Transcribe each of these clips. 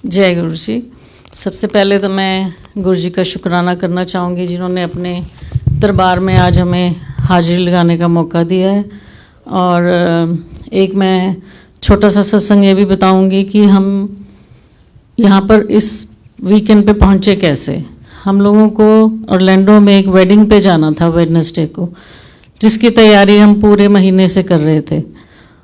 जय गुरु जी। सबसे पहले तो मैं गुरु जी का शुक्राना करना चाहूँगी जिन्होंने अपने दरबार में आज हमें हाजिरी लगाने का मौका दिया है। और एक मैं छोटा सा सत्संग ये भी बताऊँगी कि हम यहाँ पर इस वीकेंड पे पहुँचे कैसे। हम लोगों को ऑरलैंडो में एक वेडिंग पे जाना था वेडनेसडे को, जिसकी तैयारी हम पूरे महीने से कर रहे थे।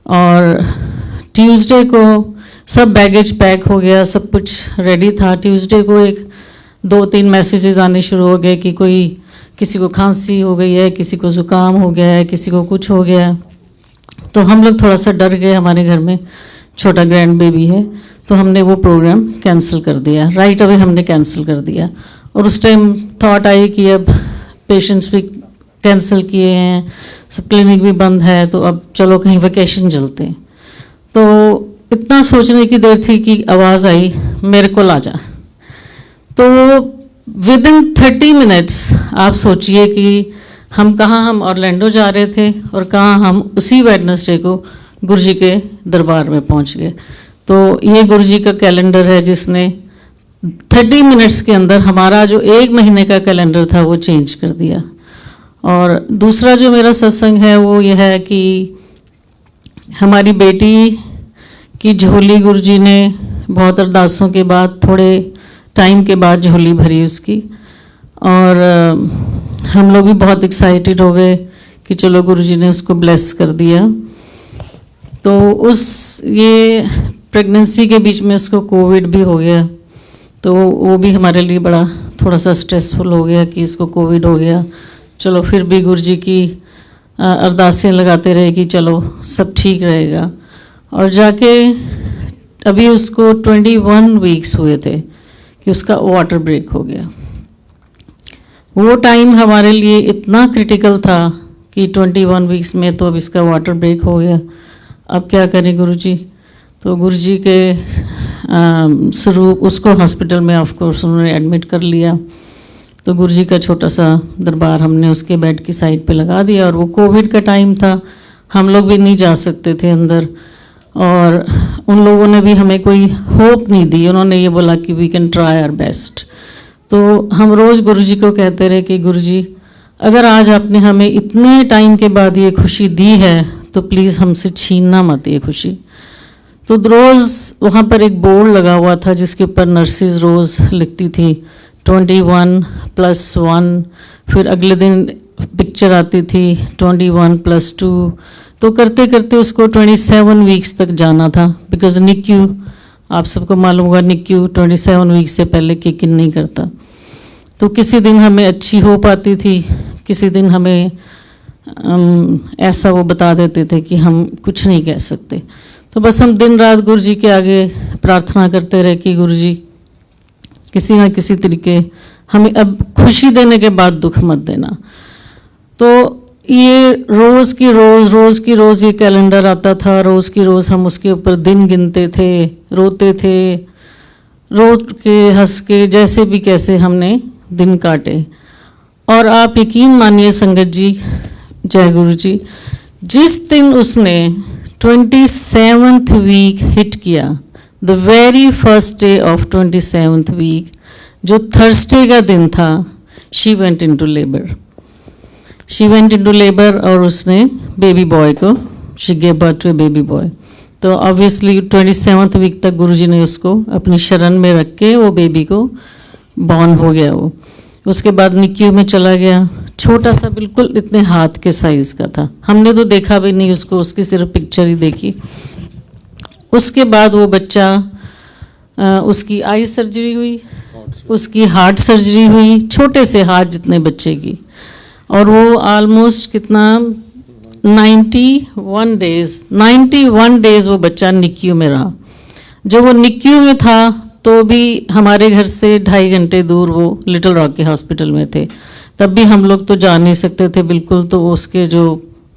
और ट्यूसडे को सब बैगेज पैक हो गया, सब कुछ रेडी था। ट्यूसडे को 1-2-3 मैसेजेस आने शुरू हो गए कि किसी को खांसी हो गई है, किसी को ज़ुकाम हो गया है, किसी को कुछ हो गया है। तो हम लोग थोड़ा सा डर गए, हमारे घर में छोटा ग्रैंड बेबी है, तो हमने वो प्रोग्राम कैंसिल कर दिया। राइट अवे हमने कैंसिल कर दिया। और उस टाइम थॉट आई कि अब पेशेंट्स भी कैंसिल किए हैं, सब क्लिनिक भी बंद है, तो अब चलो कहीं वेकेशन चलते हैं। तो इतना सोचने की देर थी कि आवाज़ आई, मेरे को ला जा। तो विदिन 30 मिनट्स आप सोचिए कि हम ऑरलैंडो जा रहे थे और कहाँ हम उसी वेडनेसडे को गुरुजी के दरबार में पहुँच गए। तो ये गुरुजी का कैलेंडर है जिसने 30 मिनट्स के अंदर हमारा जो 1 महीने का कैलेंडर था वो चेंज कर दिया। और दूसरा जो मेरा सत्संग है वो ये है कि हमारी बेटी की झोली गुरुजी ने बहुत अरदासों के बाद, थोड़े टाइम के बाद झोली भरी उसकी। और हम लोग भी बहुत एक्साइटेड हो गए कि चलो गुरुजी ने उसको ब्लेस कर दिया। तो ये प्रेगनेंसी के बीच में उसको कोविड भी हो गया, तो वो भी हमारे लिए बड़ा थोड़ा सा स्ट्रेसफुल हो गया कि इसको कोविड हो गया। चलो फिर भी गुरुजी की अरदासें लगाते रहे कि चलो सब ठीक रहेगा। और जाके अभी उसको 21 वीक्स हुए थे कि उसका वाटर ब्रेक हो गया। वो टाइम हमारे लिए इतना क्रिटिकल था कि 21 वीक्स में तो अब इसका वाटर ब्रेक हो गया, अब क्या करें गुरुजी। तो गुरुजी के स्वरूप उसको हॉस्पिटल में ऑफ कोर्स उन्होंने एडमिट कर लिया। तो गुरुजी का छोटा सा दरबार हमने उसके बेड की साइड पे लगा दिया। और वो कोविड का टाइम था, हम लोग भी नहीं जा सकते थे अंदर, और उन लोगों ने भी हमें कोई होप नहीं दी। उन्होंने ये बोला कि we can try our best. तो हम रोज़ गुरुजी को कहते रहे कि गुरुजी अगर आज आपने हमें इतने टाइम के बाद ये खुशी दी है तो प्लीज़ हमसे छीनना मत ये खुशी। तो रोज़ वहाँ पर एक बोर्ड लगा हुआ था जिसके ऊपर नर्सिस रोज़ लिखती थी 21+1, फिर अगले दिन पिक्चर आती थी 21+2। तो करते करते उसको 27 वीक्स तक जाना था, बिकॉज निक्यू आप सबको मालूम होगा निक्यू 27 वीक्स से पहले किक इन नहीं करता। तो किसी दिन हमें अच्छी होप आती थी, किसी दिन हमें ऐसा वो बता देते थे कि हम कुछ नहीं कह सकते। तो बस हम दिन रात गुरुजी के आगे प्रार्थना करते रहे कि गुरुजी किसी ना किसी तरीके हमें अब खुशी देने के बाद दुख मत देना। तो ये रोज़ की रोज़ ये कैलेंडर आता था, रोज़ की रोज़ हम उसके ऊपर दिन गिनते थे, रोते थे, रो के हंस के जैसे भी कैसे हमने दिन काटे। और आप यकीन मानिए संगत जी, जय गुरु जी, जिस दिन उसने 27th वीक हिट किया, the very first day of 27th week, जो थर्सडे का दिन था, शी वेंट इनटू लेबर और उसने बेबी बॉय को, she gave birth to a baby boy. तो ऑब्वियसली 27th वीक तक गुरुजी ने उसको अपनी शरण में रख के वो बेबी को बॉर्न हो गया। वो उसके बाद निक्यू में चला गया, छोटा सा बिल्कुल इतने हाथ के साइज़ का था, हमने तो देखा भी नहीं उसको, उसकी सिर्फ पिक्चर ही देखी। उसके बाद वो बच्चा, उसकी आई सर्जरी हुई, उसकी हार्ट सर्जरी हुई, छोटे से हाथ जितने बच्चे की। और वो ऑलमोस्ट कितना 91 डेज़ वो बच्चा निक्यू में रहा। जब वो निक्यू में था तो भी हमारे घर से 2.5 घंटे दूर वो लिटिल रॉक के हॉस्पिटल में थे, तब भी हम लोग तो जा नहीं सकते थे बिल्कुल। तो उसके जो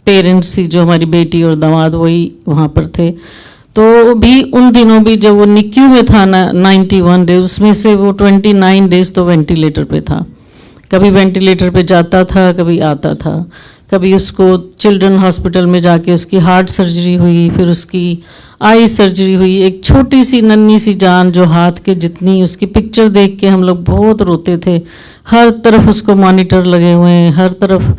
पेरेंट्स थी, जो हमारी बेटी और दामाद, वही वहाँ पर थे। तो भी उन दिनों भी जब वो निक्यू में था ना 91 डेज, उसमें से वो 29 डेज तो वेंटिलेटर पे था। कभी वेंटिलेटर पे जाता था, कभी आता था। कभी उसको चिल्ड्रन हॉस्पिटल में जाके उसकी हार्ट सर्जरी हुई, फिर उसकी आई सर्जरी हुई, एक छोटी सी नन्ही सी जान जो हाथ के जितनी, उसकी पिक्चर देख के हम लोग बहुत रोते थे। हर तरफ उसको मॉनिटर लगे हुए हैं, हर तरफ।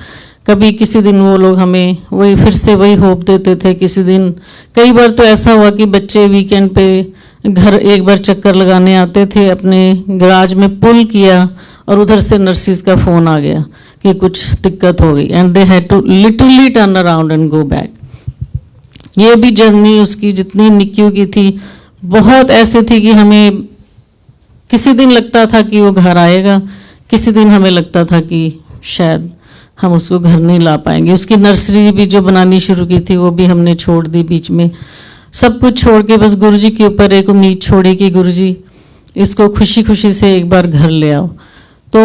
कभी किसी दिन वो लोग हमें वही फिर से वही होप देते थे, किसी दिन कई बार तो ऐसा हुआ कि बच्चे वीकेंड पे घर एक बार चक्कर लगाने आते थे, अपने गैराज में पुल किया और उधर से नर्सिस का फ़ोन आ गया कि कुछ दिक्कत हो गई, and they had to literally turn around and go back. ये भी जर्नी उसकी जितनी निक्यू की थी बहुत ऐसे थी कि हमें किसी दिन लगता था कि वो घर आएगा, किसी दिन हमें लगता था कि शायद हम उसको घर नहीं ला पाएंगे। उसकी नर्सरी भी जो बनानी शुरू की थी वो भी हमने छोड़ दी बीच में, सब कुछ छोड़ के बस गुरुजी के ऊपर एक उम्मीद छोड़ी कि गुरुजी इसको खुशी खुशी से एक बार घर ले आओ। तो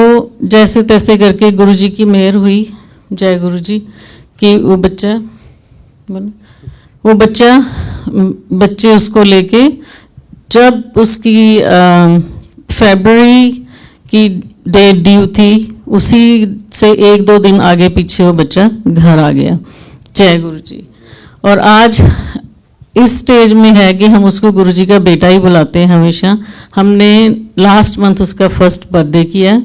जैसे तैसे करके गुरुजी की मेहर हुई, जय गुरुजी, कि वो बच्चे उसको लेके, जब उसकी फरवरी की डेट ड्यू थी उसी से 1-2 दिन आगे पीछे वो बच्चा घर आ गया। जय गुरुजी। और आज इस स्टेज में है कि हम उसको गुरुजी का बेटा ही बुलाते हैं हमेशा। हमने लास्ट मंथ उसका फर्स्ट बर्थडे किया है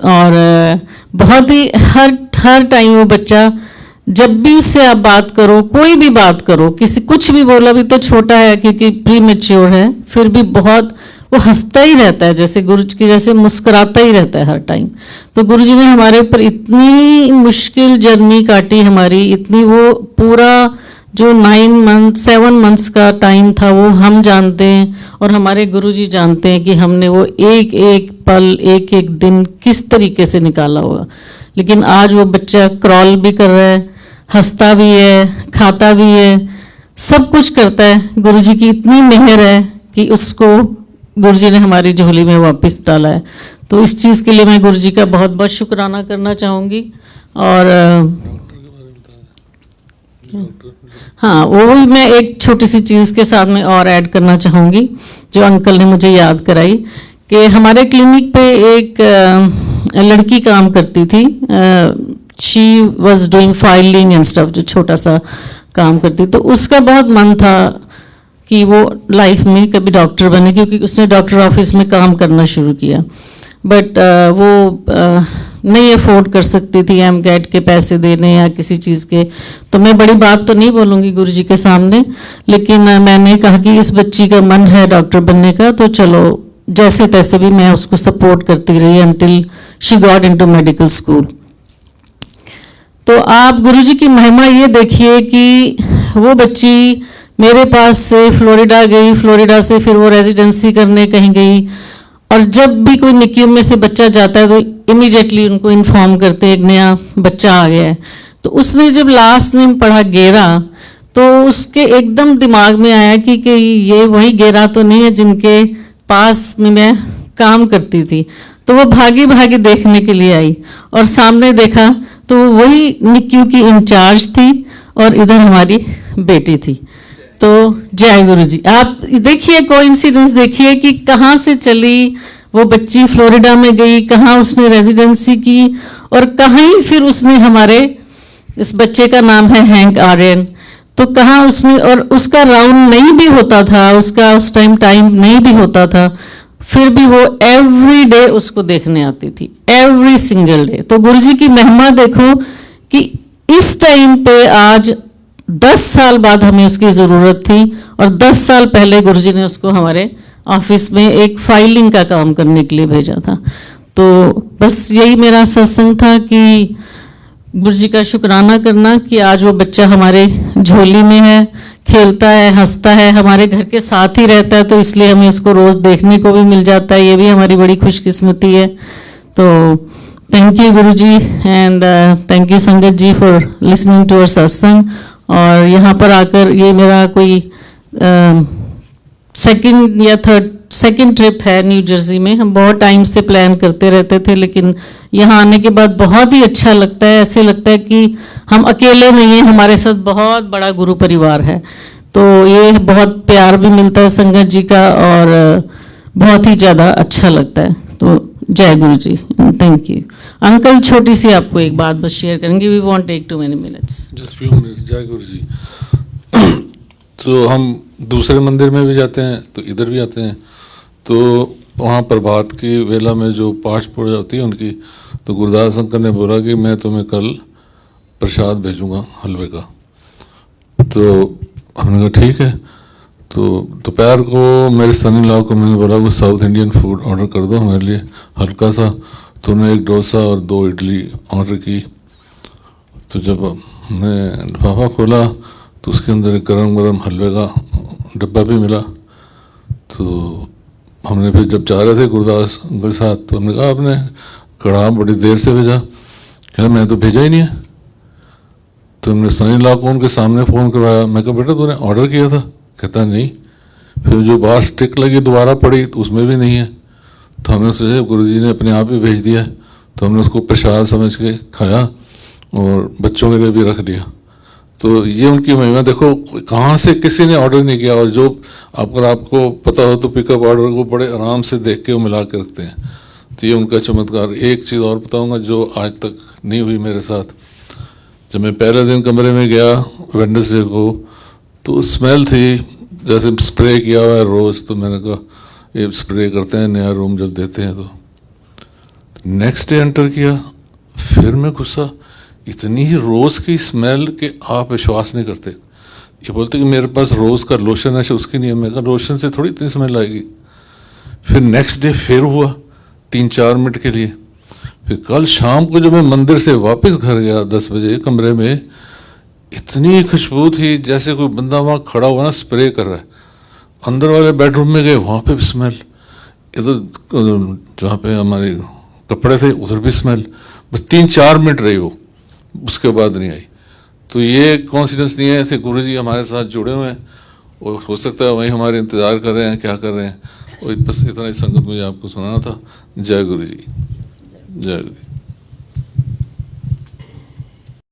और बहुत ही हर टाइम वो बच्चा, जब भी उससे आप बात करो, कोई भी बात करो, किसी कुछ भी बोला, भी तो छोटा है क्योंकि प्री मैच्योर है, फिर भी बहुत वो हंसता ही रहता है, जैसे गुरुजी की जैसे मुस्कुराता ही रहता है हर टाइम। तो गुरुजी ने हमारे ऊपर इतनी मुश्किल जर्नी काटी हमारी, इतनी वो पूरा जो 7 मंथ्स का टाइम था वो हम जानते हैं और हमारे गुरुजी जानते हैं कि हमने वो एक एक पल, एक एक दिन किस तरीके से निकाला होगा। लेकिन आज वो बच्चा क्रॉल भी कर रहा है, हंसता भी है, खाता भी है, सब कुछ करता है। गुरुजी की इतनी मेहर है कि उसको गुरुजी ने हमारी झोली में वापस डाला है। तो इस चीज़ के लिए मैं गुरुजी का बहुत बहुत शुक्राना करना चाहूँगी। और हाँ, वो भी मैं एक छोटी सी चीज़ के साथ में और ऐड करना चाहूँगी जो अंकल ने मुझे याद कराई, कि हमारे क्लिनिक पे एक लड़की काम करती थी। She was doing filing and stuff, जो छोटा सा काम करती। तो उसका बहुत मन था कि वो लाइफ में कभी डॉक्टर बने, क्योंकि उसने डॉक्टर ऑफिस में काम करना शुरू किया, बट वो नहीं अफोर्ड कर सकती थी एमकैट के पैसे देने या किसी चीज़ के। तो मैं बड़ी बात तो नहीं बोलूँगी गुरुजी के सामने, लेकिन मैंने कहा कि इस बच्ची का मन है डॉक्टर बनने का, तो चलो जैसे तैसे भी मैं उसको सपोर्ट करती रही until she got into medical school. तो आप गुरुजी की महिमा ये देखिए कि वो बच्ची मेरे पास से फ्लोरिडा गई, फ्लोरिडा से फिर वो रेजिडेंसी करने कहीं गई, और जब भी कोई निक्यू में से बच्चा जाता है तो इमीडिएटली उनको इन्फॉर्म करते हैं एक नया बच्चा आ गया है। तो उसने जब लास्ट नेम पढ़ा गेरा, तो उसके एकदम दिमाग में आया कि ये वही गेरा तो नहीं है जिनके पास में मैं काम करती थी। तो वो भागी भागी देखने के लिए आई और सामने देखा तो वही निक्यू की इंचार्ज थी और इधर हमारी बेटी थी। तो जय गुरुजी। आप देखिए कोइंसिडेंस, देखिए कि कहाँ से चली वो बच्ची, फ्लोरिडा में गई, कहाँ उसने रेजिडेंसी की, और कहाँ ही फिर उसने हमारे इस बच्चे का नाम है हैंक आर्यन, तो कहाँ उसने, और उसका राउंड नहीं भी होता था, उसका उस टाइम नहीं भी होता था, फिर भी वो एवरी डे उसको देखने आती थी, एवरी सिंगल डे। तो गुरुजी की महिमा देखो कि इस टाइम पे आज 10 साल बाद हमें उसकी ज़रूरत थी और 10 साल पहले गुरुजी ने उसको हमारे ऑफिस में एक फाइलिंग का काम करने के लिए भेजा था। तो बस यही मेरा सत्संग था कि गुरुजी का शुक्राना करना कि आज वो बच्चा हमारे झोली में है, खेलता है, हंसता है, हमारे घर के साथ ही रहता है, तो इसलिए हमें इसको रोज़ देखने को भी मिल जाता है। ये भी हमारी बड़ी खुशकिस्मती है। तो thank you Guruji and thank you संगत जी फॉर लिसनिंग टू अवर सत्संग। और यहाँ पर आकर ये मेरा कोई सेकंड ट्रिप है न्यू जर्सी में। हम बहुत टाइम से प्लान करते रहते थे, लेकिन यहाँ आने के बाद बहुत ही अच्छा लगता है। ऐसे लगता है कि हम अकेले नहीं हैं, हमारे साथ बहुत बड़ा गुरु परिवार है। तो ये बहुत प्यार भी मिलता है संगत जी का और बहुत ही ज़्यादा अच्छा लगता है। तो जय गुरु जी, थैंक यू। अंकल छोटी सी आपको एक बात बस शेयर करेंगे, we won't take too many minutes, just few minutes. जय गुरु जी। तो हम दूसरे मंदिर में भी जाते हैं तो इधर भी आते हैं, तो वहाँ प्रभात की वेला में जो पाठ पूजा होती है उनकी, तो गुरदास अंकल ने बोला कि मैं तुम्हें कल प्रसाद भेजूंगा हलवे का। तो हमने कहा ठीक है। तो दोपहर को मेरे सन इन लॉ को मैंने बोला वो साउथ इंडियन फूड ऑर्डर कर दो हमारे लिए हल्का सा, तो उन्होंने एक डोसा और 2 इडली ऑर्डर की। तो जब हमने लिफाफा खोला तो उसके अंदर एक गरम गरम हलवे का डब्बा भी मिला। तो हमने फिर जब जा रहे थे गुरदास अंकल के साथ, तो हमने कहा आपने कढ़ा बड़ी देर से भेजा। कहना मैं तो भेजा ही नहीं है। तो हमने सनी ला को उनके सामने फ़ोन करवाया, मैं कहा बेटा तूने ऑर्डर किया था? कहता नहीं। फिर जो बाहर स्टिक लगी दोबारा पड़ी तो उसमें भी नहीं है। तो हमने सोचा गुरुजी ने अपने आप ही भेज दिया। तो हमने उसको प्रसाद समझ के खाया और बच्चों के लिए भी रख लिया। तो ये उनकी महिमा देखो, कहाँ से किसी ने ऑर्डर नहीं किया, और जो अगर आपको पता हो तो पिकअप ऑर्डर को बड़े आराम से देख के वो मिला के रखते हैं। तो ये उनका चमत्कार। एक चीज़ और बताऊंगा जो आज तक नहीं हुई मेरे साथ। जब मैं पहले दिन कमरे में गया वेडनेसडे को, तो स्मेल थी जैसे स्प्रे किया हुआ है रोज़। तो मैंने कहा ये स्प्रे करते हैं नया रूम जब देते हैं। तो नेक्स्ट डे एंटर किया, फिर मैं गुस्सा, इतनी ही रोज़ की स्मेल कि आप विश्वास नहीं करते। ये बोलते कि मेरे पास रोज़ का लोशन है, उसकी नहीं है। मैं कहा लोशन से थोड़ी इतनी स्मेल आएगी। फिर नेक्स्ट डे फिर हुआ 3-4 मिनट के लिए। फिर कल शाम को जब मैं मंदिर से वापस घर गया 10 बजे, कमरे में इतनी खुशबू थी जैसे कोई बंदा वहाँ खड़ा हुआ ना स्प्रे कर रहा है। अंदर वाले बेडरूम में गए, वहाँ पे भी स्मेल। इधर जहाँ पे हमारे कपड़े थे उधर भी स्मेल। बस 3-4 मिनट रही वो, उसके बाद नहीं आई। तो ये कॉन्सिडेंस नहीं है, ऐसे गुरुजी हमारे साथ जुड़े हुए हैं और हो सकता है वहीं हमारे इंतज़ार कर रहे हैं, क्या कर रहे हैं। और बस इतना ही संगत मुझे आपको सुनाना था। जय गुरु जी, जय गुरु।